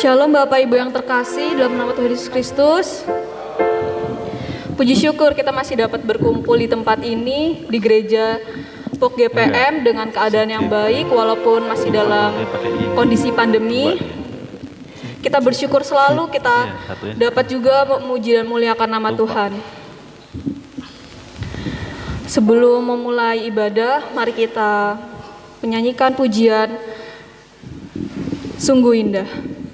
Shalom Bapak Ibu yang terkasih dalam nama Tuhan Yesus Kristus. Puji syukur kita masih dapat berkumpul di tempat ini di gereja POK GPM dengan keadaan yang baik walaupun masih dalam kondisi pandemi. Kita bersyukur selalu kita dapat juga memuji dan muliakan nama Tuhan. Sebelum memulai ibadah, mari kita menyanyikan pujian Sungguh Indah. Allah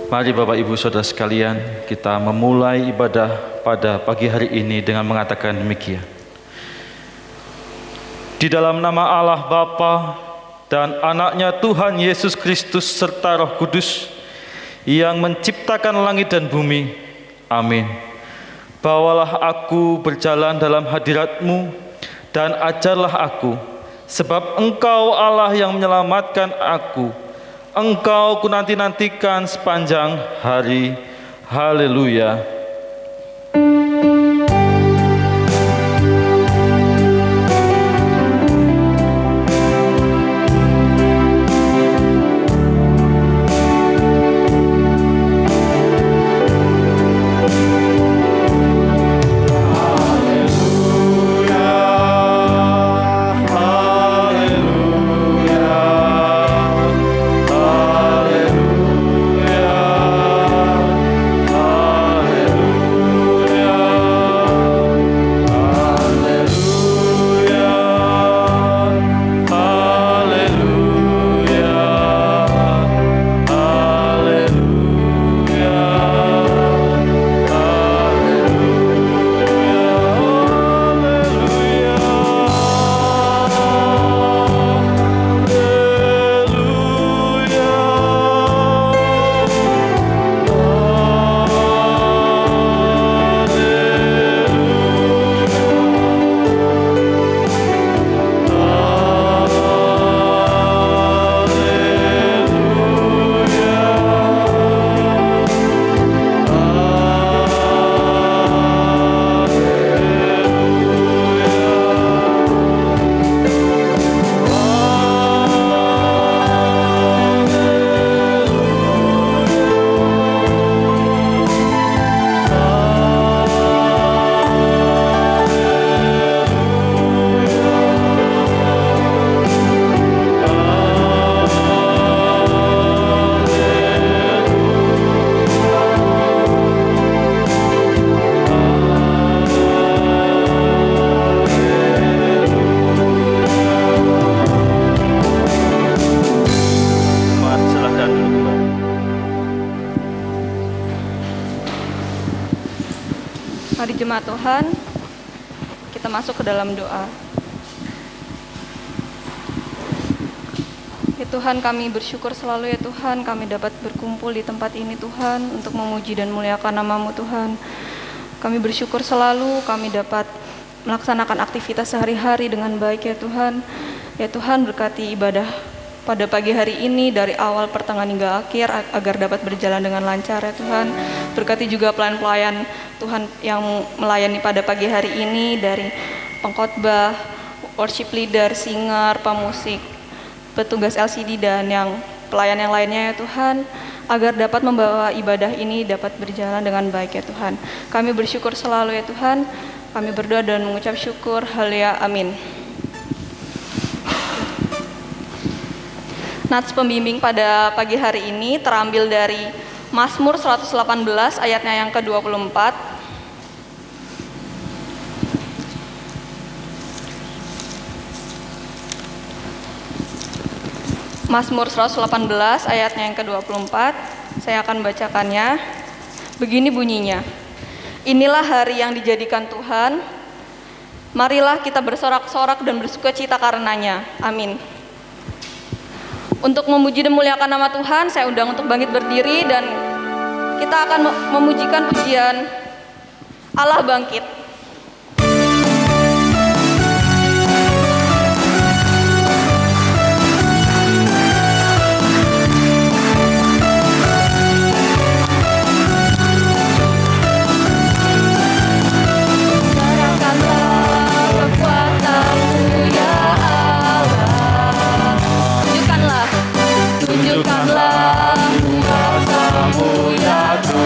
Mari Bapak Ibu Saudara sekalian, kita memulai ibadah pada pagi hari ini dengan mengatakan demikian. Di dalam nama Allah Bapa dan Anaknya Tuhan Yesus Kristus serta Roh Kudus yang menciptakan langit dan bumi. Amin. Bawalah aku berjalan dalam hadirat-Mu dan ajarlah aku, sebab Engkau Allah yang menyelamatkan aku. Engkau kunanti-nantikan sepanjang hari. Haleluya. Mari jemaat Tuhan, kita masuk ke dalam doa. Ya Tuhan, kami bersyukur selalu ya Tuhan, kami dapat berkumpul di tempat ini Tuhan, untuk memuji dan muliakan nama-Mu Tuhan. Kami bersyukur selalu kami dapat melaksanakan aktivitas sehari-hari dengan baik ya Tuhan. Ya Tuhan, berkati ibadah pada pagi hari ini dari awal pertengahan hingga akhir agar dapat berjalan dengan lancar ya Tuhan. Berkati juga pelayan-pelayan Tuhan yang melayani pada pagi hari ini, dari pengkhotbah, worship leader, singer, pemusik, petugas LCD dan yang pelayan yang lainnya ya Tuhan, agar dapat membawa ibadah ini dapat berjalan dengan baik ya Tuhan. Kami bersyukur selalu ya Tuhan. Kami berdoa dan mengucap syukur. Haleluya. Amin. Nats pembimbing pada pagi hari ini terambil dari Mazmur 118 ayatnya yang ke-24. Mazmur 118 ayatnya yang ke-24. Saya akan bacakannya. Begini bunyinya. Inilah hari yang dijadikan Tuhan. Marilah kita bersorak-sorak dan bersukacita karenanya. Amin. Untuk memuji dan muliakan nama Tuhan, saya undang untuk bangkit berdiri dan kita akan memujikan pujian Allah Bangkit. Tunjukkanlah kuasa-Mu ya Tuhan.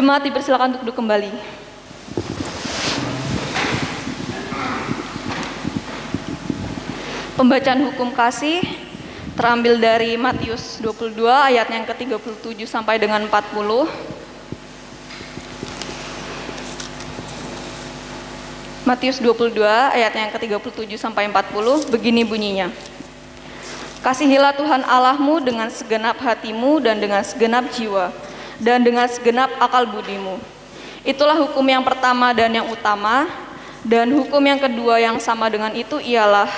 Jemaat dipersilakan untuk duduk kembali. Pembacaan hukum kasih terambil dari Matius 22 ayat yang ke-37 sampai dengan 40. Matius 22 ayat yang ke-37 sampai 40 begini bunyinya. Kasihilah Tuhan Allahmu dengan segenap hatimu dan dengan segenap jiwa dan dengan segenap akal budimu. Itulah hukum yang pertama dan yang utama, dan hukum yang kedua yang sama dengan itu ialah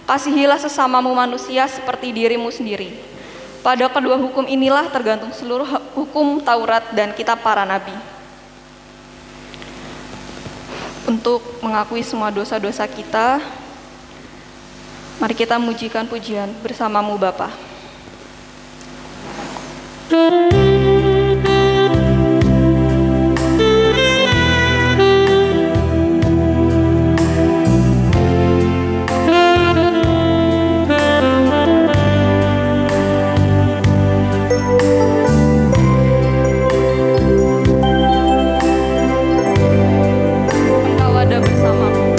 kasihilah sesamamu manusia seperti dirimu sendiri. Pada kedua hukum inilah tergantung seluruh hukum Taurat dan kitab para nabi. Untuk mengakui semua dosa-dosa kita, mari kita mujikan pujian bersamamu Bapa. Bersamaku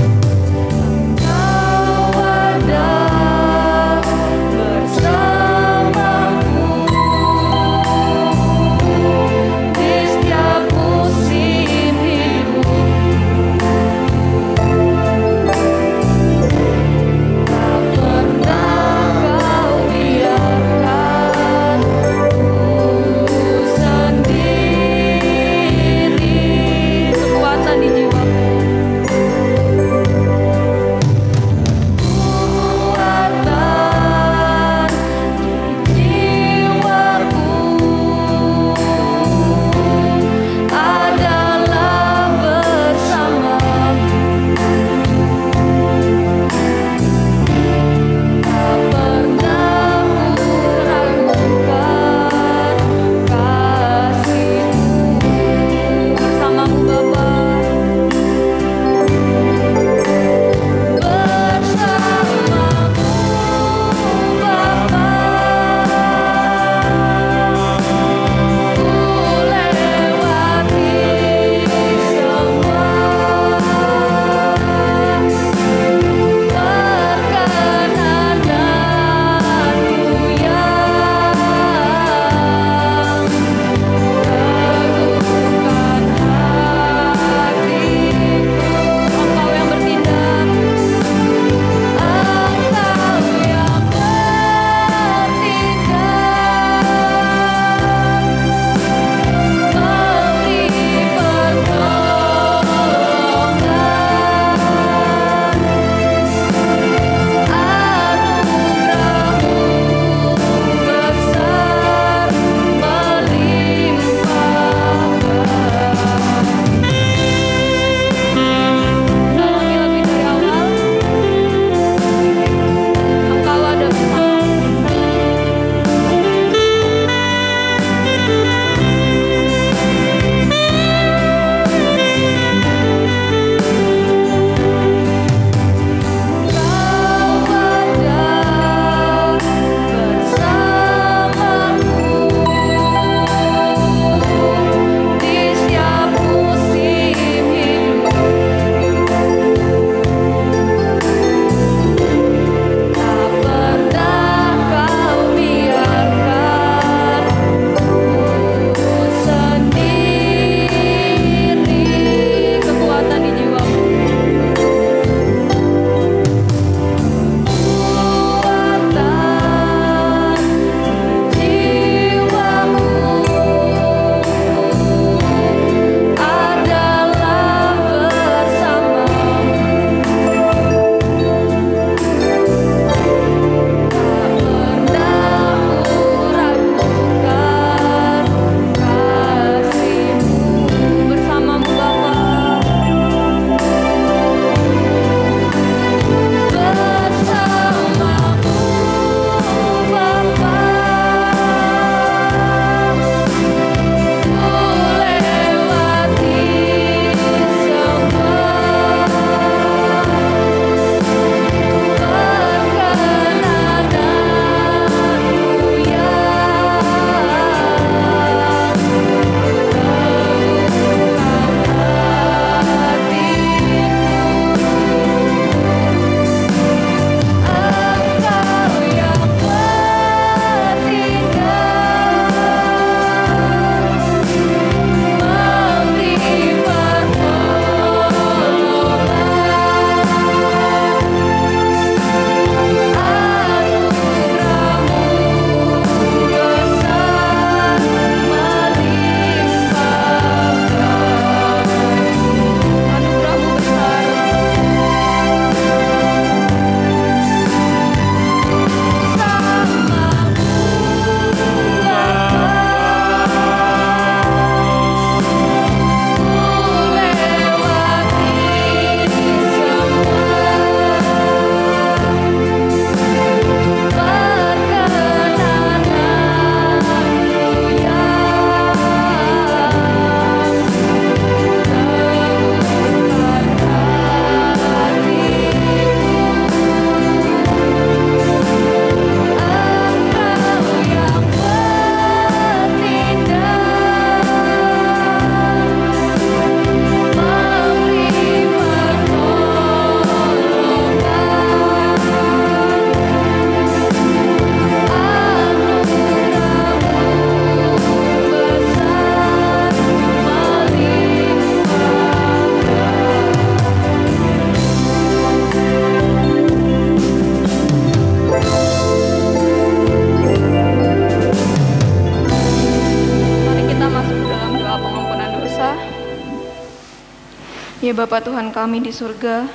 Ya Bapa Tuhan kami di surga,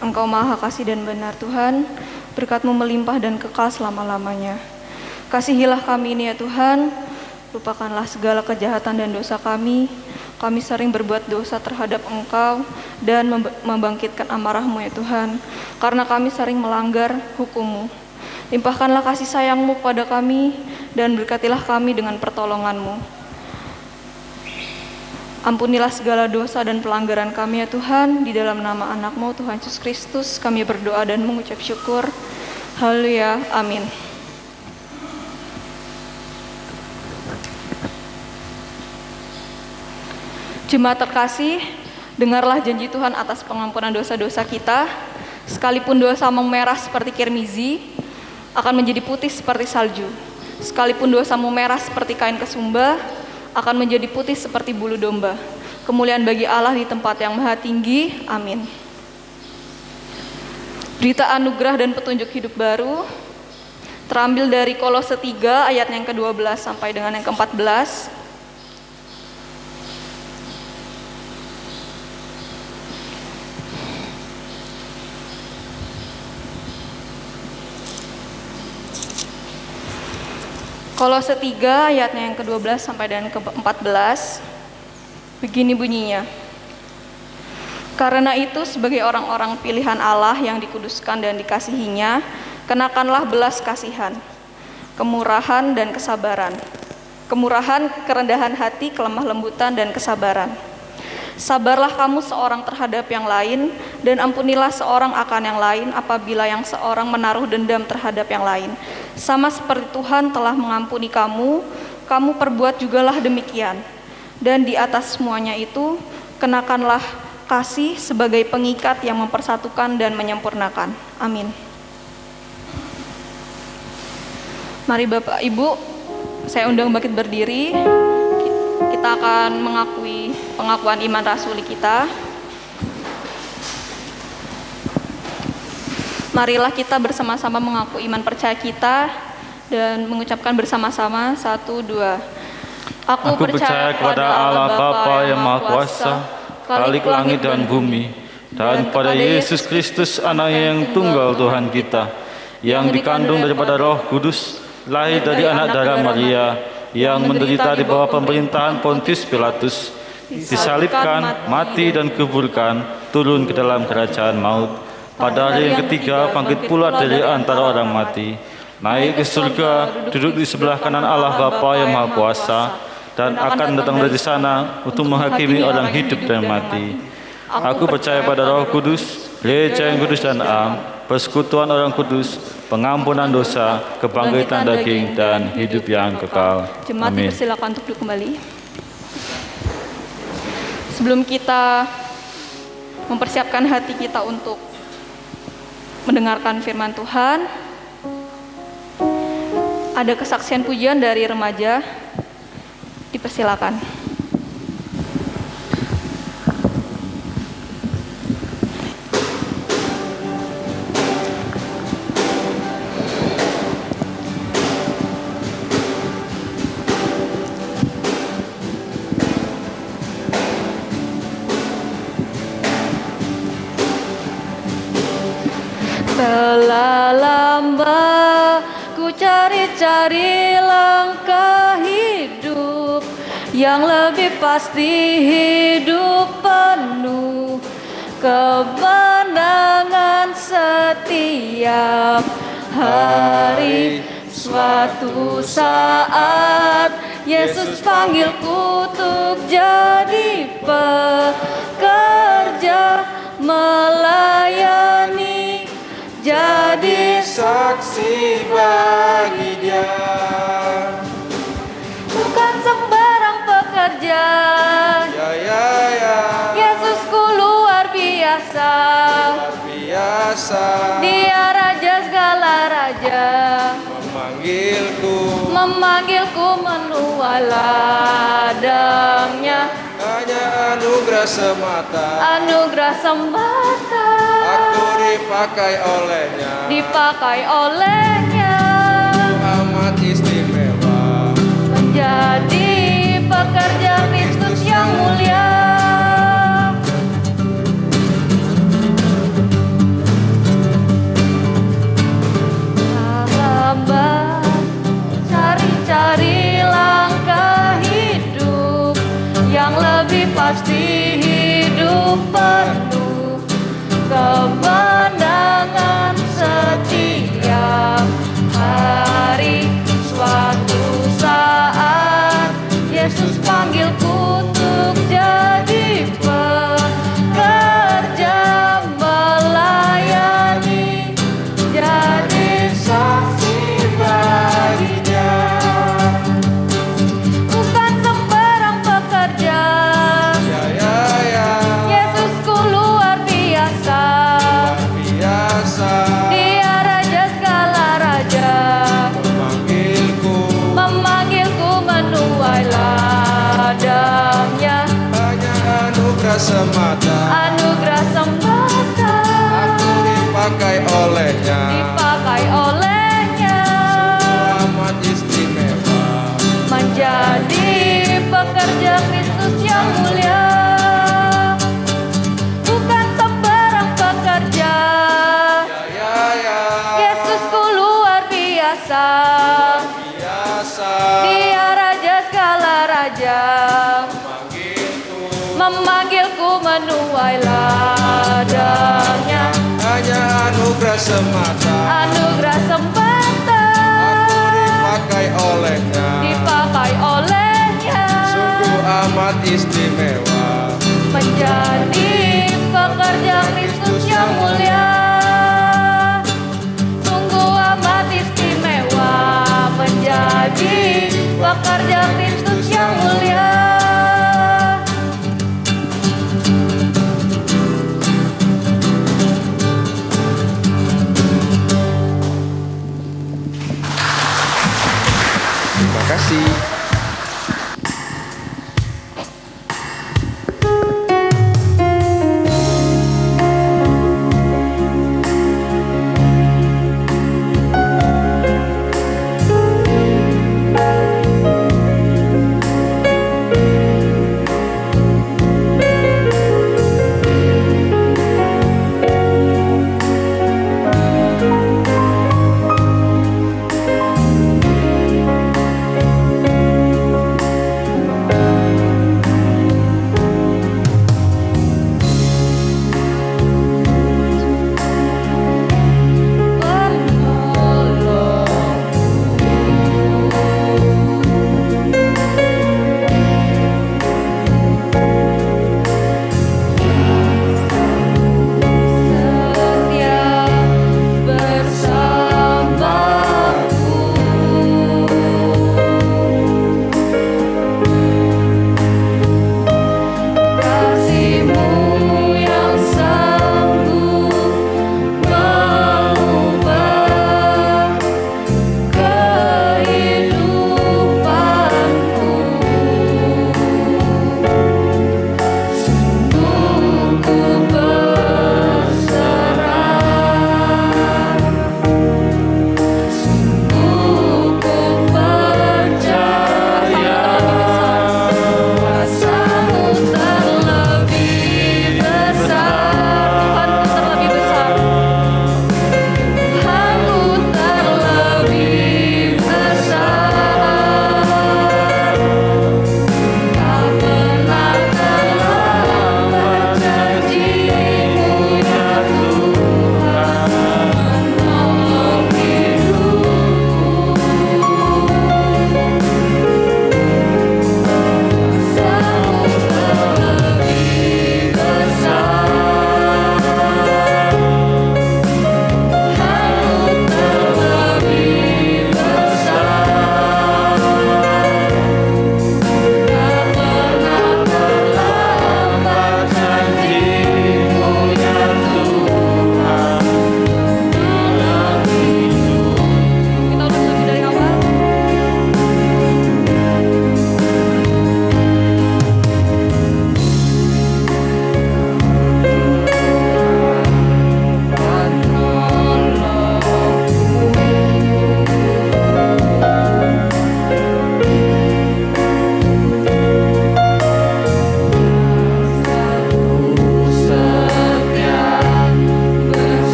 Engkau maha kasih dan benar Tuhan, berkat-Mu melimpah dan kekal selama-lamanya. Kasihilah kami ini ya Tuhan, lupakanlah segala kejahatan dan dosa kami. Kami sering berbuat dosa terhadap Engkau dan membangkitkan amarah-Mu ya Tuhan, karena kami sering melanggar hukum-Mu. Limpahkanlah kasih sayang-Mu kepada kami dan berkatilah kami dengan pertolongan-Mu. Ampunilah segala dosa dan pelanggaran kami ya Tuhan, di dalam nama anak-Mu Tuhan Yesus Kristus kami berdoa dan mengucap syukur. Haleluya, amin. Jemaat terkasih, dengarlah janji Tuhan atas pengampunan dosa-dosa kita. Sekalipun dosa memerah seperti kirmizi, akan menjadi putih seperti salju. Sekalipun dosamu merah seperti kain kesumba, akan menjadi putih seperti bulu domba. Kemuliaan bagi Allah di tempat yang maha tinggi. Amin. Berita anugerah dan petunjuk hidup baru terambil dari Kolose 3 ayat yang ke-12 sampai dengan yang ke-14. Kolose 3 ayatnya yang ke-12 sampai dengan ke-14. Begini bunyinya. Karena itu sebagai orang-orang pilihan Allah yang dikuduskan dan dikasihinya, kenakanlah belas kasihan, kemurahan dan kesabaran. Kemurahan, kerendahan hati, kelemah lembutan dan kesabaran. Sabarlah kamu seorang terhadap yang lain, dan ampunilah seorang akan yang lain apabila yang seorang menaruh dendam terhadap yang lain. Sama seperti Tuhan telah mengampuni kamu, kamu perbuat jugalah demikian. Dan di atas semuanya itu, kenakanlah kasih sebagai pengikat yang mempersatukan dan menyempurnakan. Amin. Mari Bapak Ibu, saya undang bangkit berdiri. Kita akan mengakui pengakuan iman rasuli kita. Marilah kita bersama-sama mengaku iman percaya kita dan mengucapkan bersama-sama 1, 2. Aku percaya kepada Allah Bapa yang Maha Kuasa, Khalik langit dan bumi, dan pada Yesus Kristus Anaknya yang tunggal Tuhan kita, yang dikandung daripada Roh Kudus, lahir dari anak darah Maria, yang menderita di bawah pemerintahan Pontius Pilatus, disalibkan, mati dan kuburkan, turun ke dalam kerajaan maut. Pada hari yang ketiga bangkit pula dari antara orang mati, naik ke surga, duduk di sebelah kanan Allah Bapa yang Maha Kuasa, dan akan datang dari sana untuk menghakimi orang hidup dan mati. Aku percaya pada Roh Kudus, Gereja yang kudus dan am, persekutuan orang kudus, pengampunan dosa, kebangkitan daging, dan hidup yang kekal. Jemaat Amin. dipersilakan untuk duduk kembali. Sebelum kita mempersiapkan hati kita untuk mendengarkan firman Tuhan, ada kesaksian pujian dari remaja. Dipersilakan. Telah lama ku cari-cari langkah hidup yang lebih pasti, hidup penuh kemenangan setiap hari. Suatu saat Yesus panggilku untuk jadi pekerja, melayani, jadi saksi bagi Dia. bukan sembarang pekerja. Ya. Yesusku luar biasa, Luar biasa. Dia raja segala raja, memanggilku menua ladangnya. Hanya anugerah semata. Anugerah semata Aku dipakai olehnya. Amat istimewa. menjadi pekerja Kristus yang mulia. memanggilku menuai ladangnya. Hanya anugerah semata Anugerah semata dipakai olehnya. dipakai olehnya Sungguh amat istimewa. menjadi pekerja Kristus yang mulia. Sungguh amat istimewa menjadi pekerja Kristus yang mulia.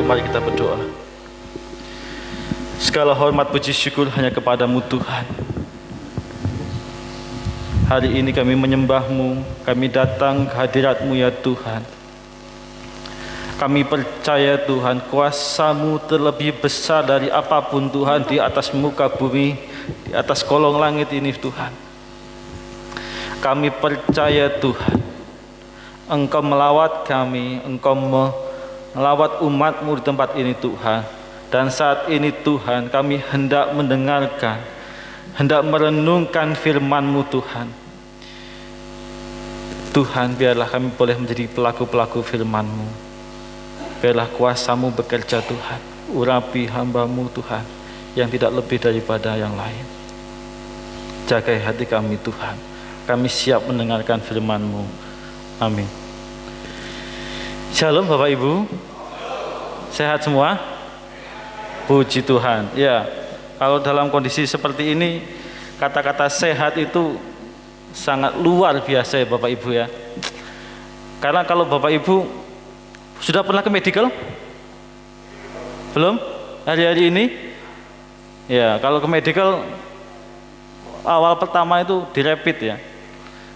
mari kita berdoa. Segala hormat puji syukur hanya kepadamu Tuhan. Hari ini kami menyembah-Mu, kami datang ke hadirat-Mu ya Tuhan. Kami percaya Tuhan, kuasa-Mu terlebih besar dari apapun Tuhan di atas muka bumi, di atas kolong langit ini Tuhan. Kami percaya Tuhan, Engkau melawat kami, Engkau melawat umat-Mu di tempat ini Tuhan. Dan saat ini Tuhan, kami hendak mendengarkan, hendak merenungkan firman-Mu Tuhan. Tuhan, biarlah kami boleh menjadi pelaku-pelaku firman-Mu. Biarlah kuasa-Mu bekerja Tuhan. Urapi hamba-Mu Tuhan, yang tidak lebih daripada yang lain. Jagai hati kami Tuhan. Kami siap mendengarkan firman-Mu. Amin. Shalom Bapak Ibu. Sehat semua? Puji Tuhan. Ya, kalau dalam kondisi seperti ini, kata-kata sehat itu sangat luar biasa ya Bapak Ibu ya. Karena kalau Bapak Ibu sudah pernah ke medical? Belum? Hari-hari ini? Ya, kalau ke medical awal pertama itu direpit ya.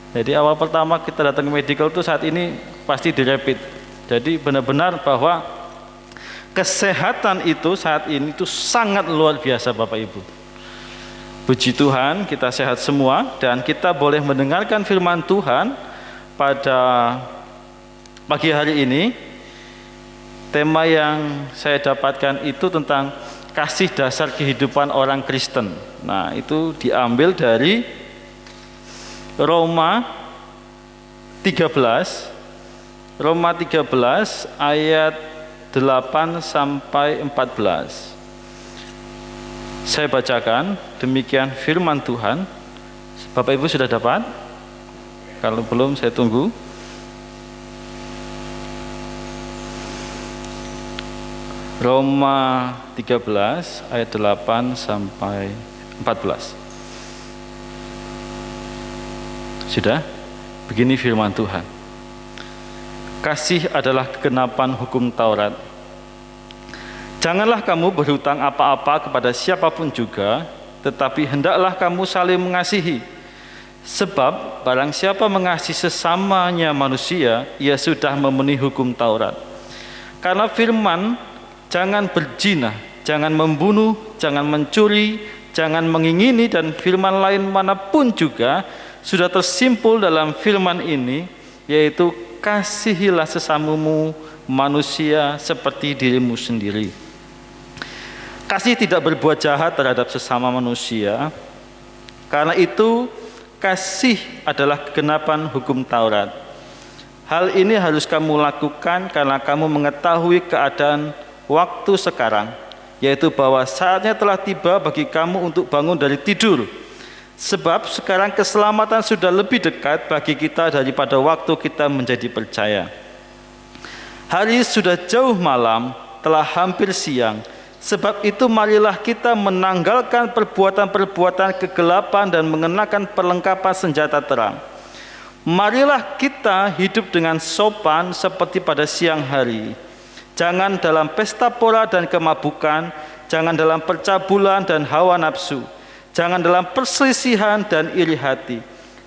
Jadi awal pertama kita datang ke medical itu saat ini pasti direpit. Jadi benar-benar bahwa kesehatan itu saat ini itu sangat luar biasa Bapak Ibu. Puji Tuhan, kita sehat semua dan kita boleh mendengarkan firman Tuhan pada pagi hari ini. Tema yang saya dapatkan itu tentang kasih dasar kehidupan orang Kristen. Nah, itu diambil dari Roma 13 ayat 8 sampai 14. Saya bacakan, demikian firman Tuhan. Bapak Ibu sudah dapat? Kalau belum saya tunggu. Roma 13 ayat 8 sampai 14. Sudah? Begini firman Tuhan. Kasih adalah kegenapan hukum Taurat. Janganlah kamu berhutang apa-apa kepada siapapun juga, tetapi hendaklah kamu saling mengasihi. Sebab barang siapa mengasihi sesamanya manusia, ia sudah memenuhi hukum Taurat. Karena firman, jangan berzina, jangan membunuh, jangan mencuri, jangan mengingini, dan firman lain manapun juga sudah tersimpul dalam firman ini, yaitu kasihilah sesamamu manusia seperti dirimu sendiri. Kasih tidak berbuat jahat terhadap sesama manusia. Karena itu kasih adalah kegenapan hukum Taurat. Hal ini harus kamu lakukan karena kamu mengetahui keadaan waktu sekarang, yaitu bahwa saatnya telah tiba bagi kamu untuk bangun dari tidur. Sebab sekarang keselamatan sudah lebih dekat bagi kita daripada waktu kita menjadi percaya. Hari sudah jauh malam, telah hampir siang. Sebab itu marilah kita menanggalkan perbuatan-perbuatan kegelapan dan mengenakan perlengkapan senjata terang. Marilah kita hidup dengan sopan seperti pada siang hari. Jangan dalam pesta pora dan kemabukan, jangan dalam percabulan dan hawa nafsu. Jangan dalam perselisihan dan iri hati,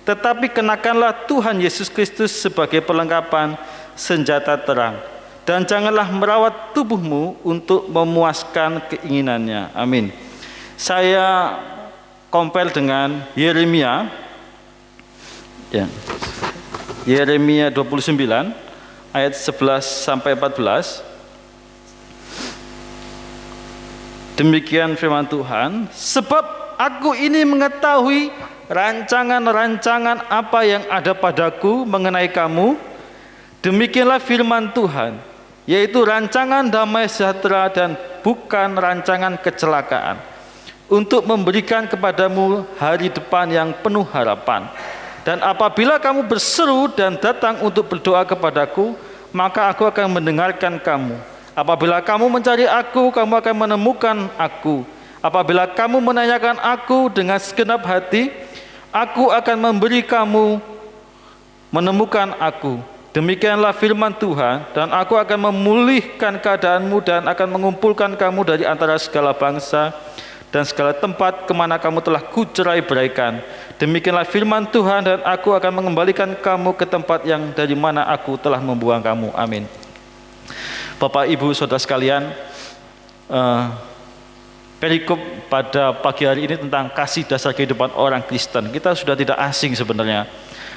tetapi kenakanlah Tuhan Yesus Kristus sebagai perlengkapan senjata terang. Dan janganlah merawat tubuhmu untuk memuaskan keinginannya. Amin. Saya compare dengan Yeremia. Ya. Yeremia 29 ayat 11 sampai 14. Demikian firman Tuhan, sebab aku ini mengetahui rancangan-rancangan apa yang ada padaku mengenai kamu. Demikianlah firman Tuhan, yaitu rancangan damai sejahtera dan bukan rancangan kecelakaan, untuk memberikan kepadamu hari depan yang penuh harapan. Dan apabila kamu berseru dan datang untuk berdoa kepadaku, maka aku akan mendengarkan kamu. Apabila kamu mencari aku, kamu akan menemukan aku. Apabila kamu menanyakan aku dengan segenap hati, aku akan memberi kamu menemukan aku. Demikianlah firman Tuhan, dan aku akan memulihkan keadaanmu dan akan mengumpulkan kamu dari antara segala bangsa dan segala tempat kemana kamu telah kucerai beraikan. Demikianlah firman Tuhan, dan aku akan mengembalikan kamu ke tempat yang dari mana aku telah membuang kamu. Amin. Bapak, Ibu, Saudara sekalian, perikop pada pagi hari ini tentang kasih dasar kehidupan orang Kristen. Kita sudah tidak asing sebenarnya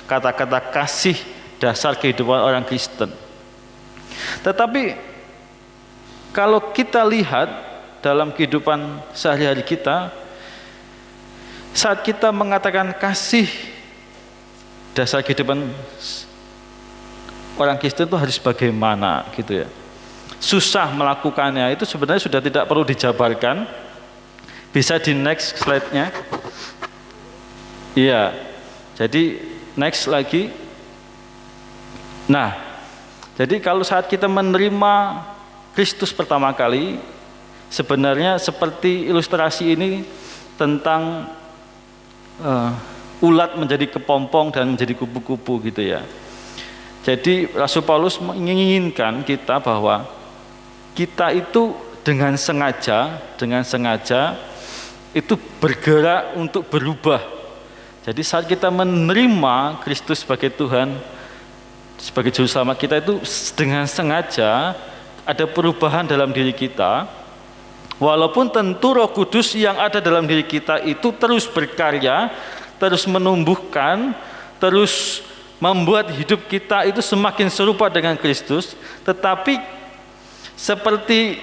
kata-kata kasih dasar kehidupan orang Kristen. Tetapi kalau kita lihat dalam kehidupan sehari-hari kita, saat kita mengatakan kasih dasar kehidupan orang Kristen itu harus bagaimana gitu ya. Susah melakukannya itu sebenarnya sudah tidak perlu dijabarkan. Bisa di next slide-nya. Iya. Jadi next lagi. Nah, jadi kalau saat kita menerima Kristus pertama kali, sebenarnya seperti ilustrasi ini tentang ulat menjadi kepompong dan menjadi kupu-kupu gitu ya. Jadi Rasul Paulus menginginkan kita bahwa kita itu dengan sengaja itu bergerak untuk berubah. Jadi saat kita menerima Kristus sebagai Tuhan, sebagai juru selamat kita, itu dengan sengaja ada perubahan dalam diri kita. Walaupun tentu Roh Kudus yang ada dalam diri kita itu terus berkarya, terus menumbuhkan, terus membuat hidup kita itu semakin serupa dengan Kristus. Tetapi seperti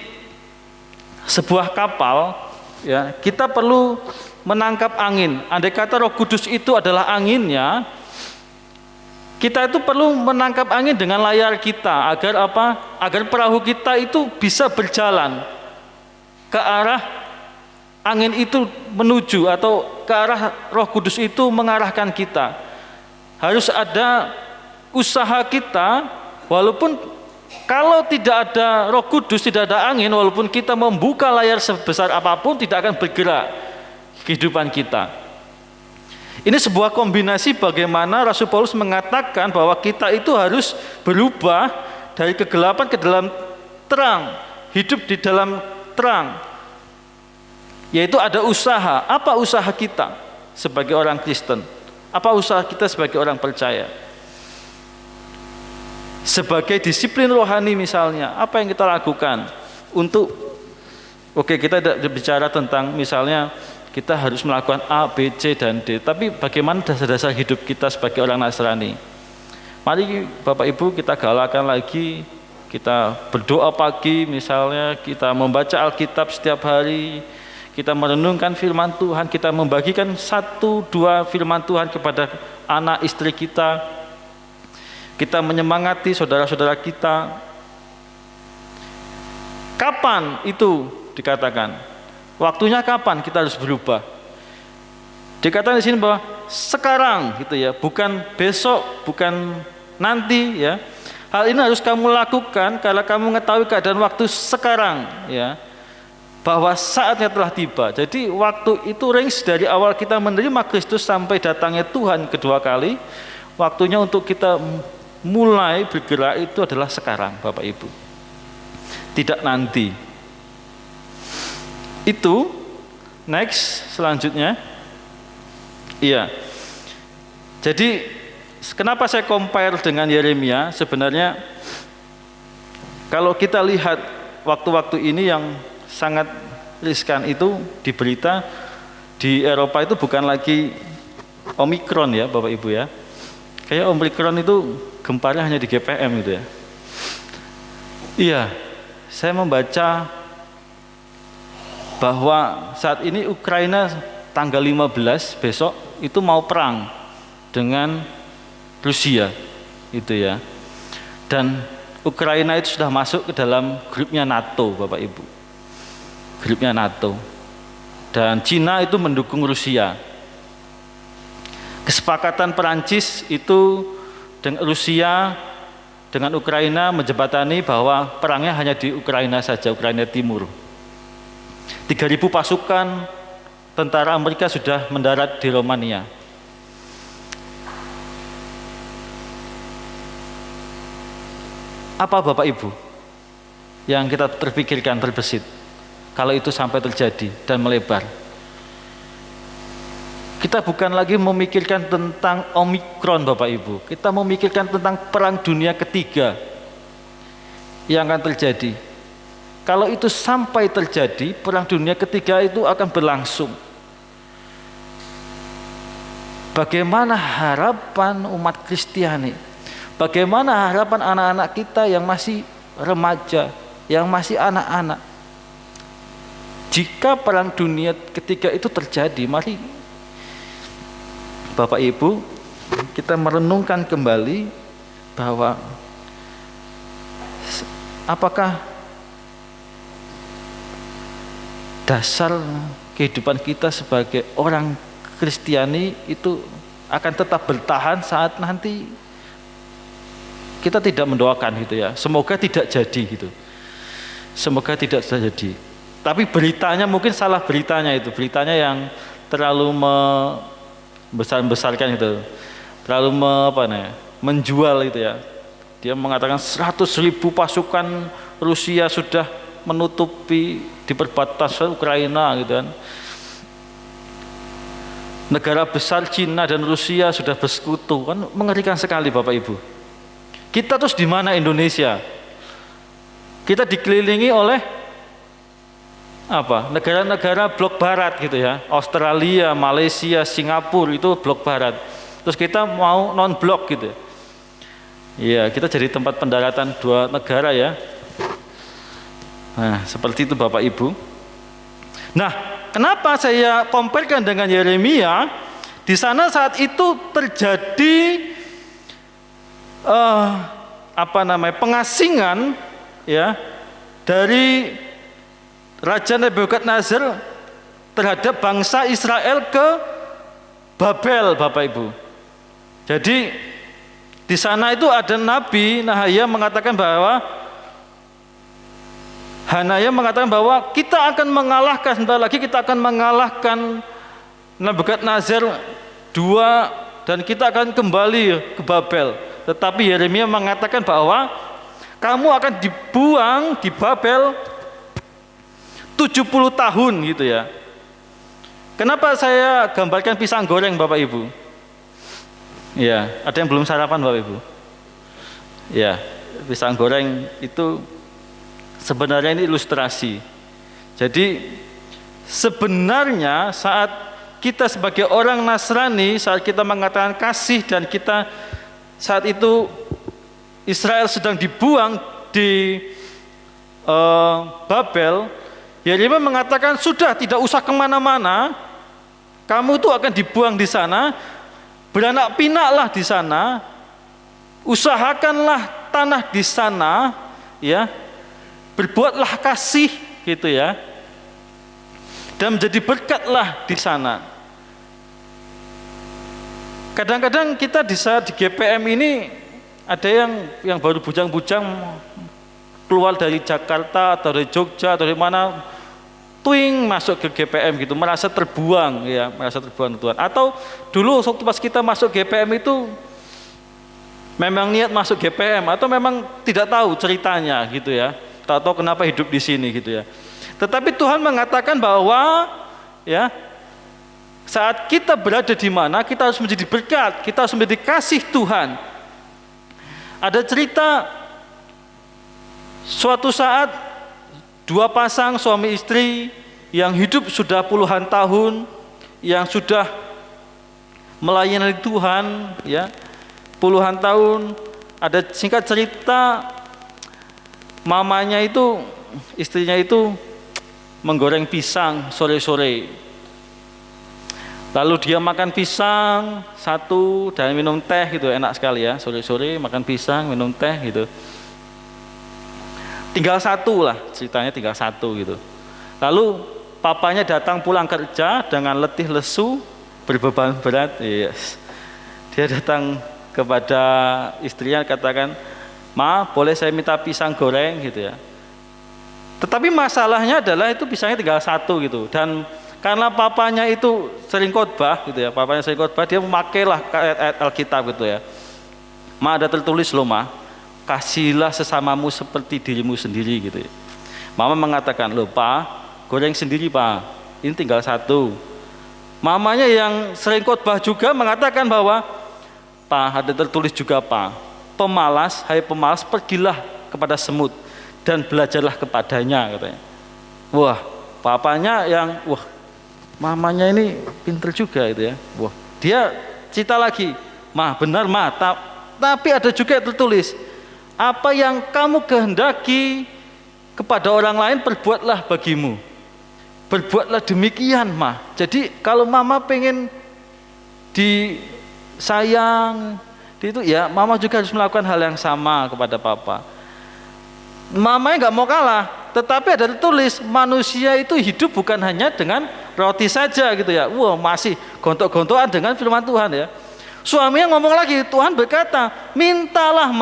sebuah kapal, ya, kita perlu menangkap angin. Andai kata Roh Kudus itu adalah anginnya, kita itu perlu menangkap angin dengan layar kita agar apa? Agar perahu kita itu bisa berjalan ke arah angin itu menuju, atau ke arah Roh Kudus itu mengarahkan kita. Harus ada usaha kita, walaupun kalau tidak ada Roh Kudus, tidak ada angin, walaupun kita membuka layar sebesar apapun, tidak akan bergerak kehidupan kita. Ini sebuah kombinasi bagaimana Rasul Paulus mengatakan bahwa kita itu harus berubah dari kegelapan ke dalam terang, hidup di dalam terang. Yaitu ada usaha. Apa usaha kita sebagai orang Kristen? Apa usaha kita sebagai orang percaya? Sebagai disiplin rohani misalnya, apa yang kita lakukan untuk, kita tidak bicara tentang misalnya kita harus melakukan A, B, C, dan D, tapi bagaimana dasar-dasar hidup kita sebagai orang Nasrani. Mari Bapak Ibu kita galakan lagi, kita berdoa pagi misalnya, kita membaca Alkitab setiap hari, kita merenungkan firman Tuhan, kita membagikan 1-2 firman Tuhan kepada anak istri kita, kita menyemangati saudara-saudara kita. Kapan itu dikatakan? Waktunya kapan kita harus berubah? Dikatakan di sini bahwa sekarang gitu ya, bukan besok, bukan nanti ya. Hal ini harus kamu lakukan karena kamu mengetahui keadaan waktu sekarang ya. Bahwa saatnya telah tiba. Jadi waktu itu range dari awal kita menerima Kristus sampai datangnya Tuhan kedua kali, waktunya untuk kita mulai bergerak itu adalah sekarang, Bapak Ibu. Tidak nanti. Itu next selanjutnya. Iya. Jadi kenapa saya compare dengan Yeremia? Sebenarnya kalau kita lihat waktu-waktu ini yang sangat riskan itu di berita di Eropa itu bukan lagi Omikron ya Bapak Ibu ya. Kayak Omikron itu gempanya hanya di GPM gitu ya. Iya, saya membaca bahwa saat ini Ukraina tanggal 15 besok itu mau perang dengan Rusia itu ya. Dan Ukraina itu sudah masuk ke dalam grupnya NATO Bapak Ibu. Grupnya NATO. Dan Cina itu mendukung Rusia. Kesepakatan Perancis itu dengan Rusia dengan Ukraina menjembatani bahwa perangnya hanya di Ukraina saja, Ukraina Timur. 3.000 pasukan tentara Amerika sudah mendarat di Romania. Apa Bapak Ibu yang kita terpikirkan, terbesit kalau itu sampai terjadi dan melebar? Kita bukan lagi memikirkan tentang Omikron Bapak Ibu, kita memikirkan tentang perang dunia ketiga yang akan terjadi. Kalau itu sampai terjadi, perang dunia ketiga itu akan berlangsung. Bagaimana harapan umat Kristiani? Bagaimana harapan anak-anak kita yang masih remaja, yang masih anak-anak? Jika perang dunia ketiga itu terjadi, mari Bapak Ibu, kita merenungkan kembali bahwa apakah dasar kehidupan kita sebagai orang Kristiani itu akan tetap bertahan saat nanti kita tidak mendoakan gitu ya. Semoga tidak jadi gitu. Semoga tidak terjadi. Tapi beritanya mungkin salah beritanya itu. Beritanya yang terlalu besar-besarkan itu. Terlalu menjual itu ya. Dia mengatakan 100.000 pasukan Rusia sudah menutupi di perbatasan Ukraina gitu kan. Negara besar Cina dan Rusia sudah bersekutu, kan mengerikan sekali Bapak Ibu. Kita terus di mana Indonesia? Kita dikelilingi oleh apa? Negara-negara blok barat gitu ya. Australia, Malaysia, Singapura itu blok barat. Terus kita mau non blok gitu. Iya, kita jadi tempat pendaratan dua negara ya. Nah, seperti itu Bapak Ibu. Nah, kenapa saya comparekan dengan Yeremia? Di sana saat itu terjadi pengasingan ya dari Raja Nebukadnezar terhadap bangsa Israel ke Babel, Bapak Ibu. Jadi di sana itu ada Nabi Nahaya mengatakan bahwa Hanaya mengatakan bahwa kita akan mengalahkan, sebentar lagi kita akan mengalahkan Nebukadnezar II dan kita akan kembali ke Babel. Tetapi Yeremia mengatakan bahwa kamu akan dibuang di Babel 70 tahun gitu ya. Kenapa saya gambarkan pisang goreng Bapak Ibu? Ya, ada yang belum sarapan Bapak Ibu? Ya, pisang goreng itu sebenarnya ini ilustrasi. Jadi sebenarnya saat kita sebagai orang Nasrani, saat kita mengatakan kasih dan kita saat itu Israel sedang dibuang di Babel, Yeremia mengatakan sudah tidak usah kemana-mana, kamu tuh akan dibuang di sana, beranak pinaklah di sana, usahakanlah tanah di sana, ya. Berbuatlah kasih gitu ya, dan menjadi berkatlah di sana. Kadang-kadang kita di GPM ini ada yang baru bujang-bujang keluar dari Jakarta atau dari Jogja atau dari mana, twing masuk ke GPM gitu, merasa terbuang ya, merasa terbuang Tuhan. Atau dulu waktu pas kita masuk GPM itu memang niat masuk GPM atau memang tidak tahu ceritanya gitu ya. Tak tahu kenapa hidup di sini gitu ya. Tetapi Tuhan mengatakan bahwa ya saat kita berada di mana kita harus menjadi berkat, kita harus menjadi kasih Tuhan. Ada cerita suatu saat dua pasang suami istri yang hidup sudah puluhan tahun, yang sudah melayani Tuhan ya puluhan tahun. Ada singkat cerita, mamanya itu, istrinya itu menggoreng pisang sore-sore. Lalu dia makan pisang satu dan minum teh gitu, enak sekali ya, sore-sore makan pisang, minum teh gitu. Tinggal satu lah, ceritanya tinggal satu gitu. Lalu papanya datang pulang kerja dengan letih lesu, berbeban berat. Yes. Dia datang kepada istrinya katakan, "Ma, boleh saya minta pisang goreng?" gitu ya. Tetapi masalahnya adalah itu pisangnya tinggal satu gitu. Dan karena papanya itu sering khotbah gitu ya, papanya sering khotbah, dia memakailah ayat-ayat Alkitab gitu ya. "Ma, ada tertulis loh Ma, Kasihilah sesamamu seperti dirimu sendiri gitu ya. Mama mengatakan, loh Pak, goreng sendiri Pak, ini tinggal satu. Mamanya yang sering khotbah juga mengatakan bahwa, Pak, ada tertulis juga Pak, pemalas, hai pemalas, pergilah kepada semut dan belajarlah kepadanya katanya. Wah, papanya yang, mamanya ini pinter juga itu ya. Wah, dia cerita lagi, mah benar mah, tapi ada juga tertulis, apa yang kamu kehendaki kepada orang lain perbuatlah bagimu. Berbuatlah demikian mah. Jadi kalau mama pengen disayang, itu ya mama juga harus melakukan hal yang sama kepada papa. Mamanya nggak mau kalah, tetapi ada tertulis manusia itu hidup bukan hanya dengan roti saja gitu ya. Wah, masih gontok-gontokan dengan firman Tuhan ya. Suaminya ngomong lagi, Tuhan berkata, mintalah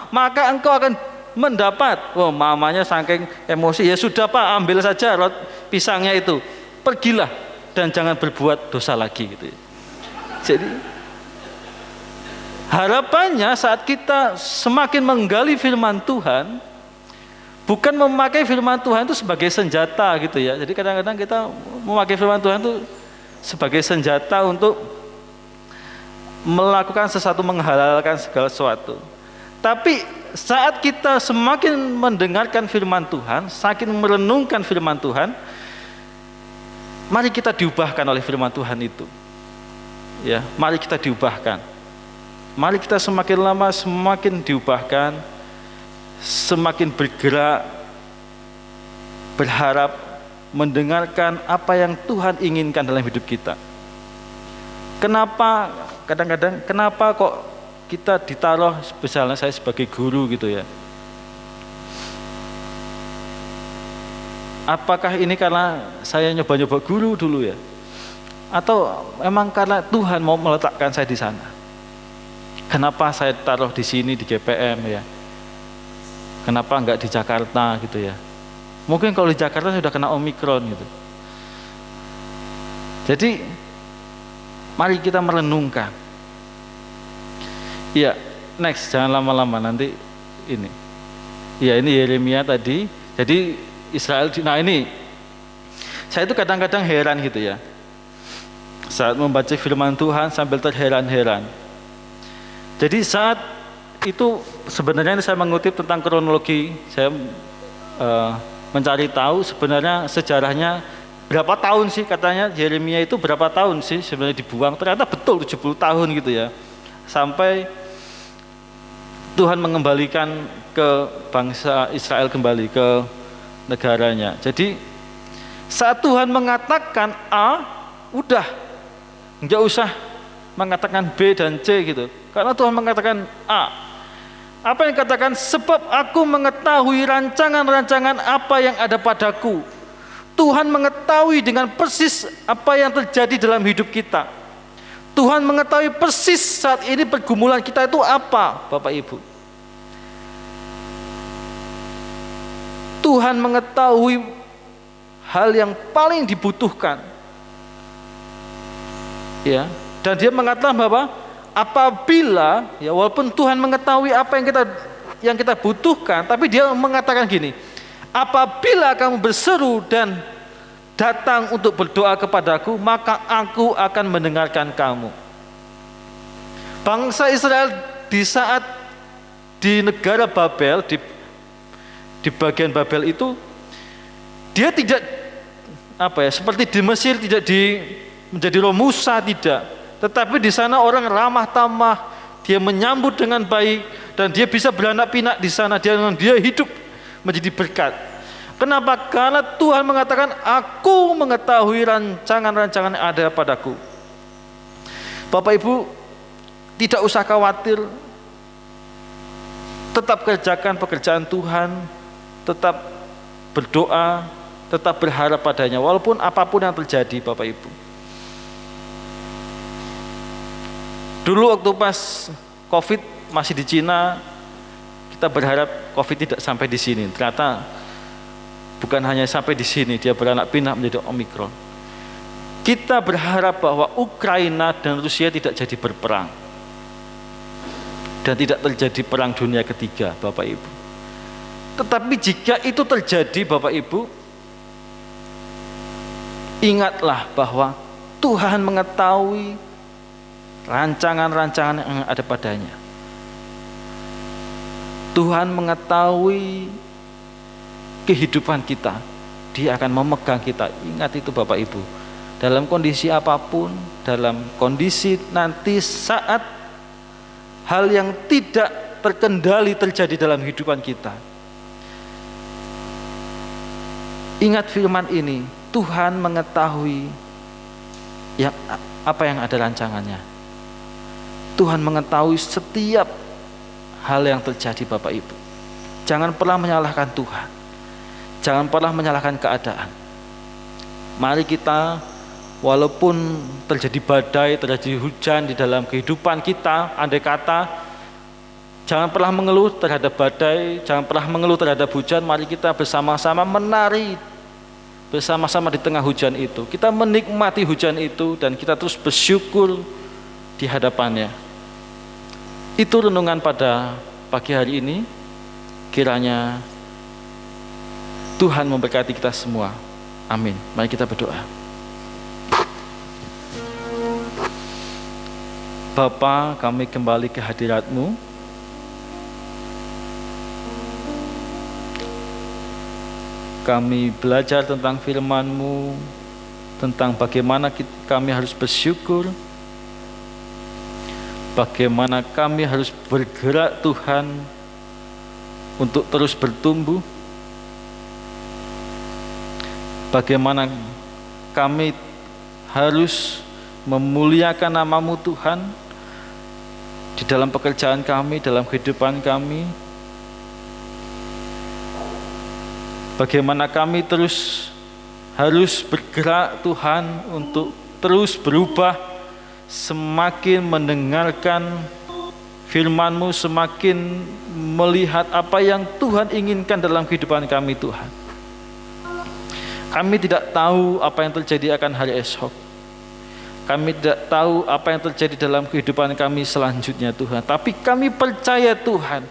maka engkau akan mendapat. Wah, mamanya saking emosi, ya sudah Pak, ambil saja pisangnya itu, pergilah dan jangan berbuat dosa lagi gitu ya. Jadi harapannya saat kita semakin menggali firman Tuhan, bukan memakai firman Tuhan itu sebagai senjata gitu ya. Jadi kadang-kadang kita memakai firman Tuhan itu sebagai senjata untuk melakukan sesuatu, menghalalkan segala sesuatu. Tapi saat kita semakin mendengarkan firman Tuhan, semakin merenungkan firman Tuhan, mari kita diubahkan oleh firman Tuhan itu. Ya, mari kita diubahkan. Mari kita semakin lama semakin diubahkan, semakin bergerak, berharap mendengarkan apa yang Tuhan inginkan dalam hidup kita. Kenapa kadang-kadang, kenapa kok kita ditaruh, misalnya saya sebagai guru gitu ya. Apakah ini karena saya nyoba-nyoba guru dulu ya? Atau memang karena Tuhan mau meletakkan saya di sana? Kenapa saya taruh di sini di GPM ya? Kenapa enggak di Jakarta gitu ya? Mungkin kalau di Jakarta sudah kena Omikron gitu. Jadi mari kita merenungkan. Iya, next, jangan lama-lama nanti ini. Iya, ini Yeremia tadi. Jadi Israel, nah ini saya itu kadang-kadang heran gitu ya. Saat membaca firman Tuhan sambil terheran-heran. Jadi saat itu sebenarnya saya mengutip tentang kronologi, saya mencari tahu sebenarnya sejarahnya berapa tahun sih, katanya Yeremia itu berapa tahun sih sebenarnya dibuang. Ternyata betul 70 tahun gitu ya. Sampai Tuhan mengembalikan ke bangsa Israel kembali ke negaranya. Jadi saat Tuhan mengatakan A, udah enggak usah mengatakan B dan C gitu. Karena Tuhan mengatakan A. Apa yang katakan? Sebab aku mengetahui rancangan-rancangan apa yang ada padaku. Tuhan mengetahui dengan persis apa yang terjadi dalam hidup kita. Tuhan mengetahui persis saat ini pergumulan kita itu apa, Bapak Ibu. Tuhan mengetahui hal yang paling dibutuhkan. Ya, dan dia mengatakan bahwa apabila ya walaupun Tuhan mengetahui apa yang kita butuhkan, tapi dia mengatakan gini, apabila kamu berseru dan datang untuk berdoa kepadaku, maka aku akan mendengarkan kamu. Bangsa Israel di saat di negara Babel, di bagian Babel itu, dia tidak seperti di Mesir tidak menjadi Romusa, tidak. Tetapi di sana orang ramah tamah, dia menyambut dengan baik dan dia bisa beranak pinak di sana, dia hidup menjadi berkat. Kenapa? Karena Tuhan mengatakan, aku mengetahui rancangan-rancangan yang ada padaku. Bapak Ibu, tidak usah khawatir, tetap kerjakan pekerjaan Tuhan, tetap berdoa, tetap berharap padanya, walaupun apapun yang terjadi, Bapak Ibu. Dulu waktu pas COVID masih di Cina, kita berharap COVID tidak sampai di sini. Ternyata bukan hanya sampai di sini, dia beranak pinak menjadi Omikron. Kita berharap bahwa Ukraina dan Rusia tidak jadi berperang. dan tidak terjadi perang dunia ketiga, Bapak Ibu. Tetapi jika itu terjadi, Bapak Ibu, ingatlah bahwa Tuhan mengetahui rancangan-rancangan yang ada padanya. Tuhan mengetahui kehidupan kita. Dia akan memegang kita. Ingat itu Bapak Ibu. Dalam kondisi apapun, dalam kondisi nanti saat hal yang tidak terkendali terjadi dalam kehidupan kita. Ingat firman ini, Tuhan mengetahui apa yang ada rancangannya. Tuhan mengetahui setiap hal yang terjadi Bapak Ibu. Jangan pernah menyalahkan Tuhan. Jangan pernah menyalahkan keadaan. Mari kita, walaupun terjadi badai, terjadi hujan di dalam kehidupan kita, andai kata, jangan pernah mengeluh terhadap badai, jangan pernah mengeluh terhadap hujan. Mari kita bersama-sama menari bersama-sama di tengah hujan itu. Kita menikmati hujan itu dan kita terus bersyukur di hadapannya. Itu renungan pada pagi hari ini. Kiranya Tuhan memberkati kita semua. Amin. Mari kita berdoa. Bapa, kami kembali ke hadirat-Mu. Kami belajar tentang firman-Mu, tentang bagaimana kami harus bersyukur, bagaimana kami harus bergerak Tuhan untuk terus bertumbuh, bagaimana kami harus memuliakan nama-Mu Tuhan di dalam pekerjaan kami, dalam kehidupan kami. Bagaimana kami terus harus bergerak Tuhan untuk terus berubah, semakin mendengarkan firman-Mu, semakin melihat apa yang Tuhan inginkan dalam kehidupan kami Tuhan. Kami tidak tahu apa yang terjadi akan hari esok. Kami tidak tahu apa yang terjadi dalam kehidupan kami selanjutnya Tuhan. Tapi kami percaya Tuhan,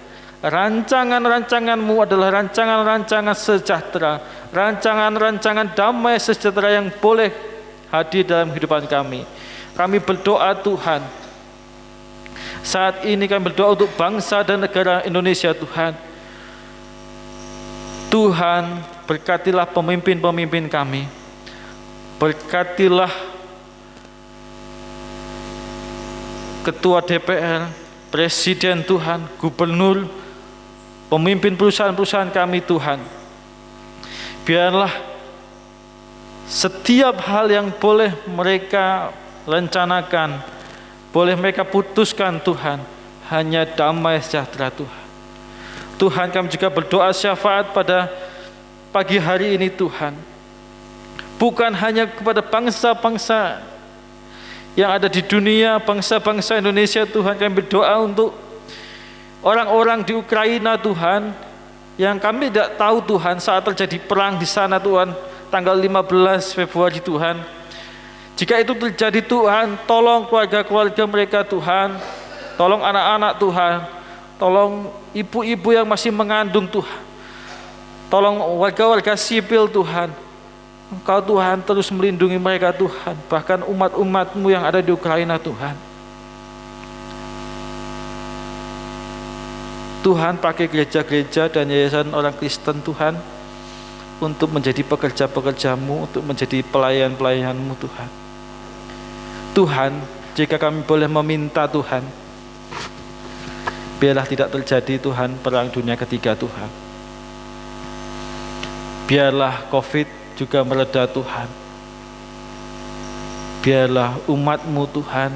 rancangan-rancangan-Mu adalah rancangan-rancangan sejahtera, rancangan-rancangan damai sejahtera yang boleh hadir dalam kehidupan kami. Kami berdoa Tuhan, saat ini kami berdoa untuk bangsa dan negara Indonesia Tuhan. Tuhan, berkatilah pemimpin-pemimpin kami. Berkatilah Ketua DPR, Presiden Tuhan, Gubernur, pemimpin perusahaan-perusahaan kami Tuhan. Biarlah setiap hal yang boleh mereka rencanakan, boleh mereka putuskan Tuhan, hanya damai sejahtera Tuhan. Tuhan, kami juga berdoa syafaat pada pagi hari ini Tuhan. Bukan hanya kepada bangsa-bangsa yang ada di dunia, bangsa-bangsa Indonesia Tuhan, kami berdoa untuk orang-orang di Ukraina Tuhan, yang kami tidak tahu Tuhan saat terjadi perang di sana Tuhan, tanggal 15 Februari Tuhan. Jika itu terjadi Tuhan, tolong keluarga-keluarga mereka Tuhan, tolong anak-anak Tuhan, tolong ibu-ibu yang masih mengandung Tuhan, tolong warga-warga sipil Tuhan. Engkau Tuhan terus melindungi mereka Tuhan, bahkan umat-umat-Mu yang ada di Ukraina Tuhan. Tuhan, pakai gereja-gereja dan yayasan orang Kristen Tuhan untuk menjadi pekerja-pekerja-Mu, untuk menjadi pelayan-pelayan-Mu Tuhan. Tuhan, jika kami boleh meminta Tuhan, biarlah tidak terjadi Tuhan perang dunia ketiga Tuhan. Biarlah COVID juga mereda Tuhan. Biarlah umat-Mu Tuhan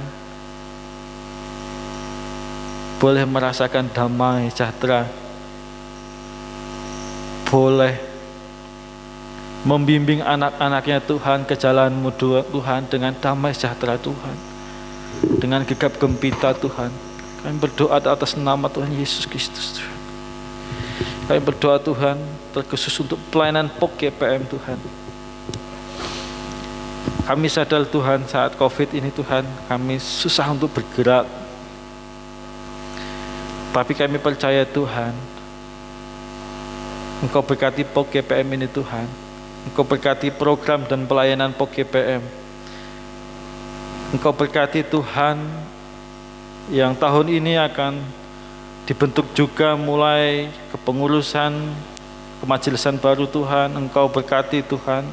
boleh merasakan damai sejahtera, boleh membimbing anak-anaknya Tuhan ke jalan-Mu Tuhan dengan damai sejahtera Tuhan, dengan gegap gempita Tuhan. Kami berdoa atas nama Tuhan Yesus Kristus Tuhan. Kami berdoa Tuhan terkhusus untuk pelayanan POK GPM Tuhan. Kami sadar Tuhan saat COVID ini Tuhan, kami susah untuk bergerak. Tapi kami percaya Tuhan, Engkau berkati POK GPM ini Tuhan. Engkau berkati program dan pelayanan POK GPM. Engkau berkati Tuhan yang tahun ini akan dibentuk juga mulai kepengurusan, kemajelisan baru Tuhan. Engkau berkati Tuhan.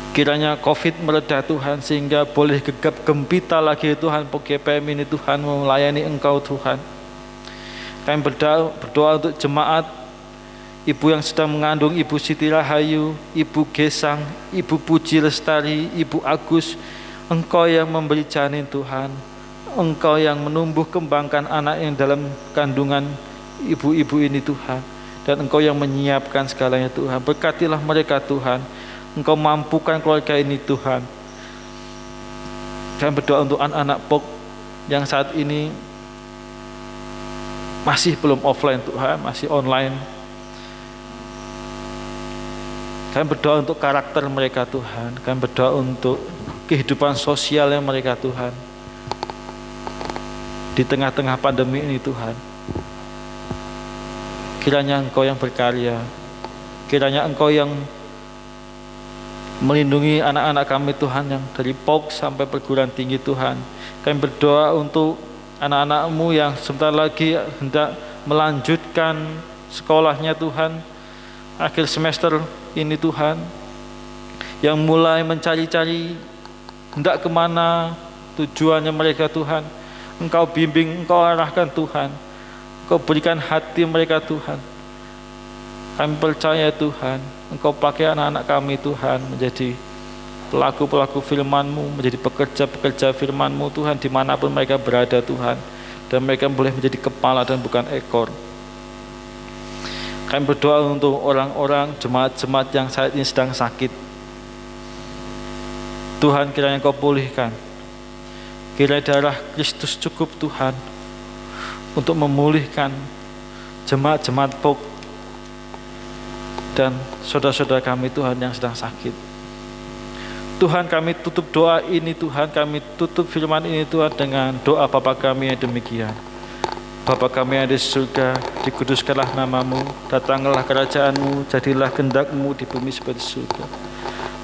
Kiranya COVID mereda Tuhan, sehingga boleh gegap gempita lagi Tuhan POK GPM ini Tuhan melayani Engkau Tuhan. Kami berdoa untuk jemaat, Ibu yang sedang mengandung, Ibu Siti Rahayu, Ibu Gesang, Ibu Puji Lestari, Ibu Agus. Engkau yang memberi janin Tuhan, Engkau yang menumbuh kembangkan anak yang dalam kandungan ibu-ibu ini Tuhan, dan Engkau yang menyiapkan segalanya Tuhan. Berkatilah mereka Tuhan, Engkau mampukan keluarga ini Tuhan. Kami berdoa untuk anak-anak POK yang saat ini masih belum offline Tuhan, masih online. Kami berdoa untuk karakter mereka Tuhan. Kami berdoa untuk kehidupan sosialnya mereka Tuhan. Di tengah-tengah pandemi ini Tuhan, kiranya Engkau yang berkarya, kiranya Engkau yang melindungi anak-anak kami Tuhan, yang dari POK sampai perguruan tinggi Tuhan. Kami berdoa untuk anak-anak-Mu yang sebentar lagi hendak melanjutkan sekolahnya Tuhan, akhir semester ini Tuhan, yang mulai mencari-cari hendak kemana tujuannya mereka Tuhan. Engkau bimbing, Engkau arahkan Tuhan, Engkau berikan hati mereka Tuhan. Kami percaya Tuhan, Engkau pakai anak-anak kami Tuhan menjadi pelaku-pelaku firman-Mu, menjadi pekerja-pekerja firman-Mu Tuhan, dimanapun mereka berada Tuhan, dan mereka boleh menjadi kepala dan bukan ekor. Kami berdoa untuk orang-orang, jemaat-jemaat yang saat ini sedang sakit. Tuhan, kiranya Engkau pulihkan. Kiranya darah Kristus cukup Tuhan untuk memulihkan jemaat-jemaat POK dan saudara-saudara kami Tuhan yang sedang sakit. Tuhan, kami tutup doa ini Tuhan, kami tutup firman ini Tuhan dengan doa Bapa kami yang demikian. Bapa kami yang ada di surga, dikuduskanlah nama-Mu, datanglah kerajaan-Mu, jadilah kehendak-Mu di bumi seperti di surga.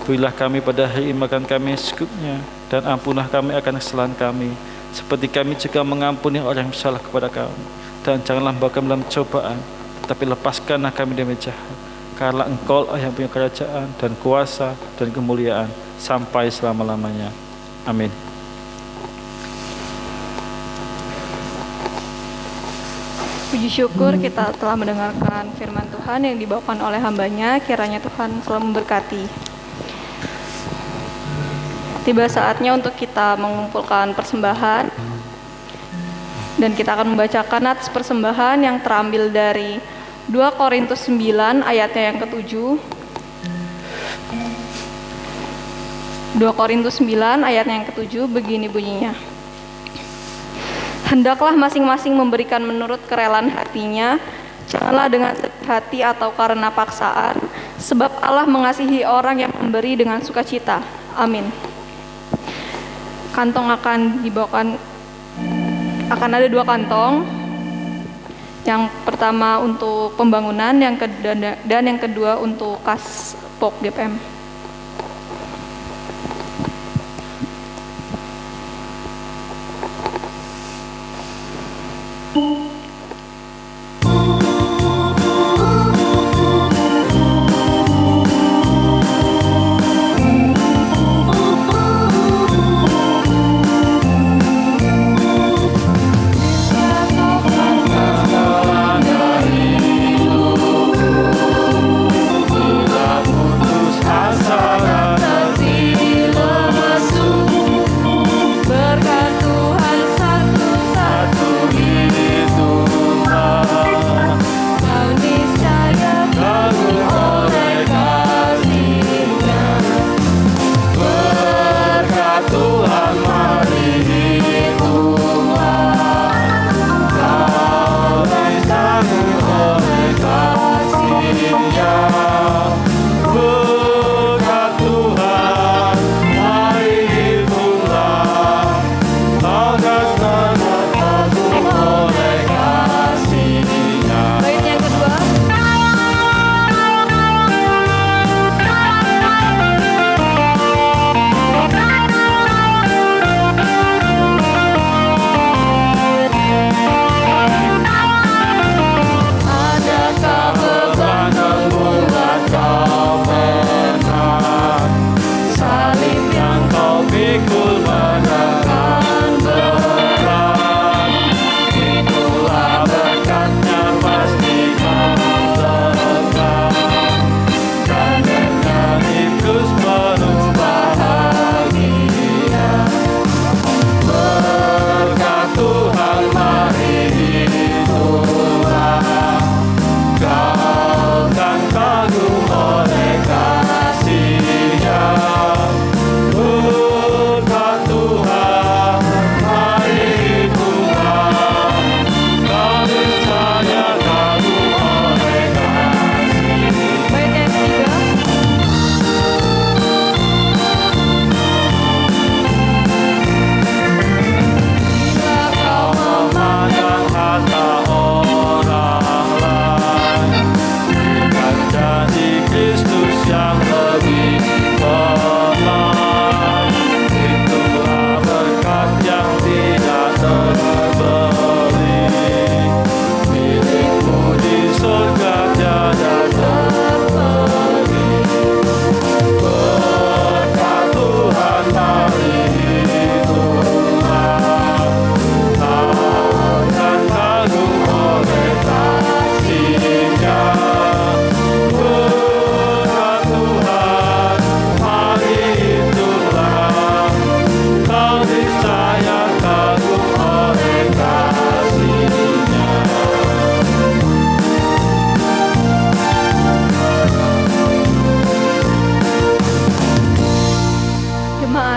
Berilah kami pada hari ini makan kami secukupnya, dan ampunlah kami akan kesalahan kami, seperti kami juga mengampuni orang yang bersalah kepada kami. Dan janganlah membawa kami dalam cobaan, tetapi lepaskanlah kami dari jahat. Karena Engkau yang punya kerajaan dan kuasa dan kemuliaan sampai selama-lamanya. Amin. Puji syukur kita telah mendengarkan firman Tuhan yang dibawakan oleh hamba-Nya. Kiranya Tuhan selalu memberkati. Tiba saatnya untuk kita mengumpulkan persembahan, dan kita akan membacakan nats persembahan yang terambil dari 2 Korintus 9 ayatnya yang ke-7. 2 Korintus 9 ayatnya yang ke-7 begini bunyinya. Hendaklah masing-masing memberikan menurut kerelaan hatinya, janganlah dengan sedih hati atau karena paksaan, sebab Allah mengasihi orang yang memberi dengan sukacita. Amin. Kantong akan dibawakan, akan ada 2 kantong. Yang pertama untuk pembangunan, dan yang kedua untuk kas POK GPM. Bila putus asa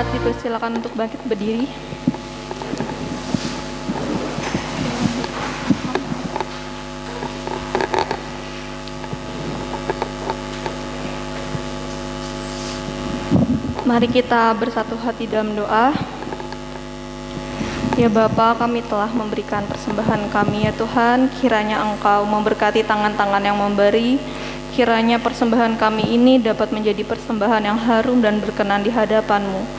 Jemaat dipersilakan untuk bangkit berdiri. Mari kita bersatu hati dalam doa. Ya Bapa, kami telah memberikan persembahan kami ya Tuhan, kiranya Engkau memberkati tangan-tangan yang memberi, kiranya persembahan kami ini dapat menjadi persembahan yang harum dan berkenan di hadapan-Mu.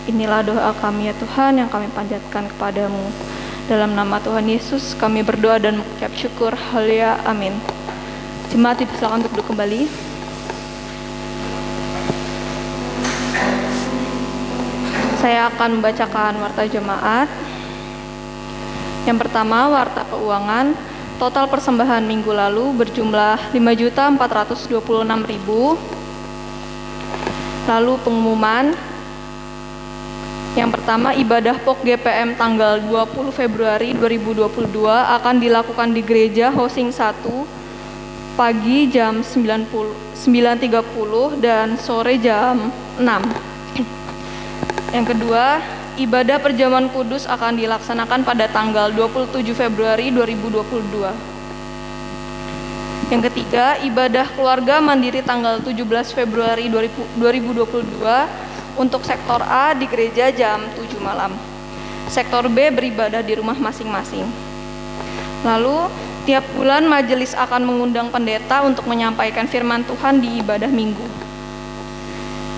Inilah doa kami ya Tuhan yang kami panjatkan kepadamu. Dalam nama Tuhan Yesus kami berdoa dan mengucap syukur. Haleluya, amin. Jemaat dipersilakan untuk duduk kembali. Saya akan membacakan warta jemaat. Yang pertama, warta keuangan. Total persembahan minggu lalu berjumlah 5.426.000. Lalu pengumuman. Yang pertama, ibadah POK GPM tanggal 20 Februari 2022 akan dilakukan di Gereja Housing 1 pagi jam 9.30 dan sore jam 6. Yang kedua, ibadah perjamuan kudus akan dilaksanakan pada tanggal 27 Februari 2022. Yang ketiga, ibadah keluarga mandiri tanggal 17 Februari 2022 untuk sektor A di gereja jam 7 malam. Sektor B beribadah di rumah masing-masing. Lalu, tiap bulan majelis akan mengundang pendeta untuk menyampaikan firman Tuhan di ibadah minggu.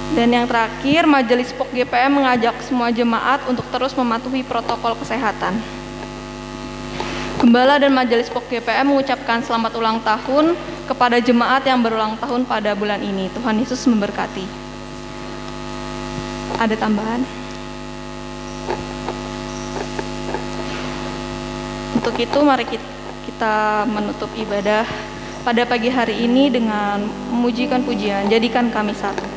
Dan yang terakhir, Majelis POK GPM mengajak semua jemaat untuk terus mematuhi protokol kesehatan. Gembala dan Majelis POK GPM mengucapkan selamat ulang tahun kepada jemaat yang berulang tahun pada bulan ini. Tuhan Yesus memberkati. Ada tambahan? Untuk itu, mari kita menutup ibadah pada pagi hari ini dengan memujikan pujian. Jadikan kami satu.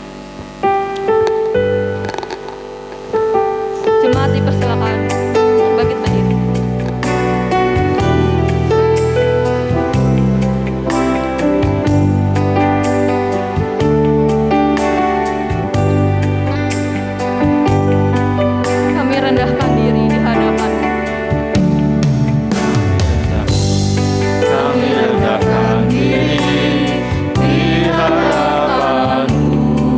Jemaat dipersilakan untuk bangkit berdiri. Kami rendahkan diri di hadapan-Mu. Kami rendahkan diri di hadapan-Mu.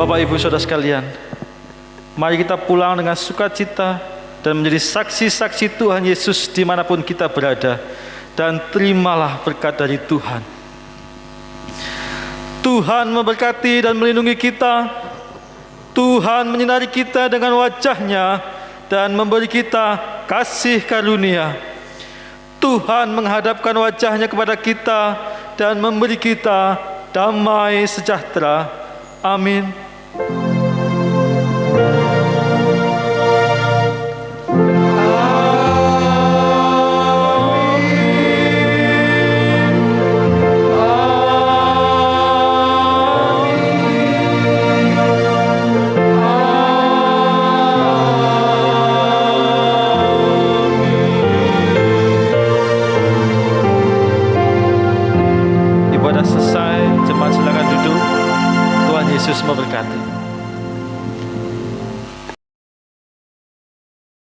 Bapak Ibu Saudara sekalian, mari kita pulang dengan sukacita dan menjadi saksi-saksi Tuhan Yesus dimanapun kita berada, dan terimalah berkat dari Tuhan. Tuhan memberkati dan melindungi kita. Tuhan menyinari kita dengan wajah-Nya dan memberi kita kasih karunia. Tuhan menghadapkan wajah-Nya kepada kita dan memberi kita damai sejahtera. Amin.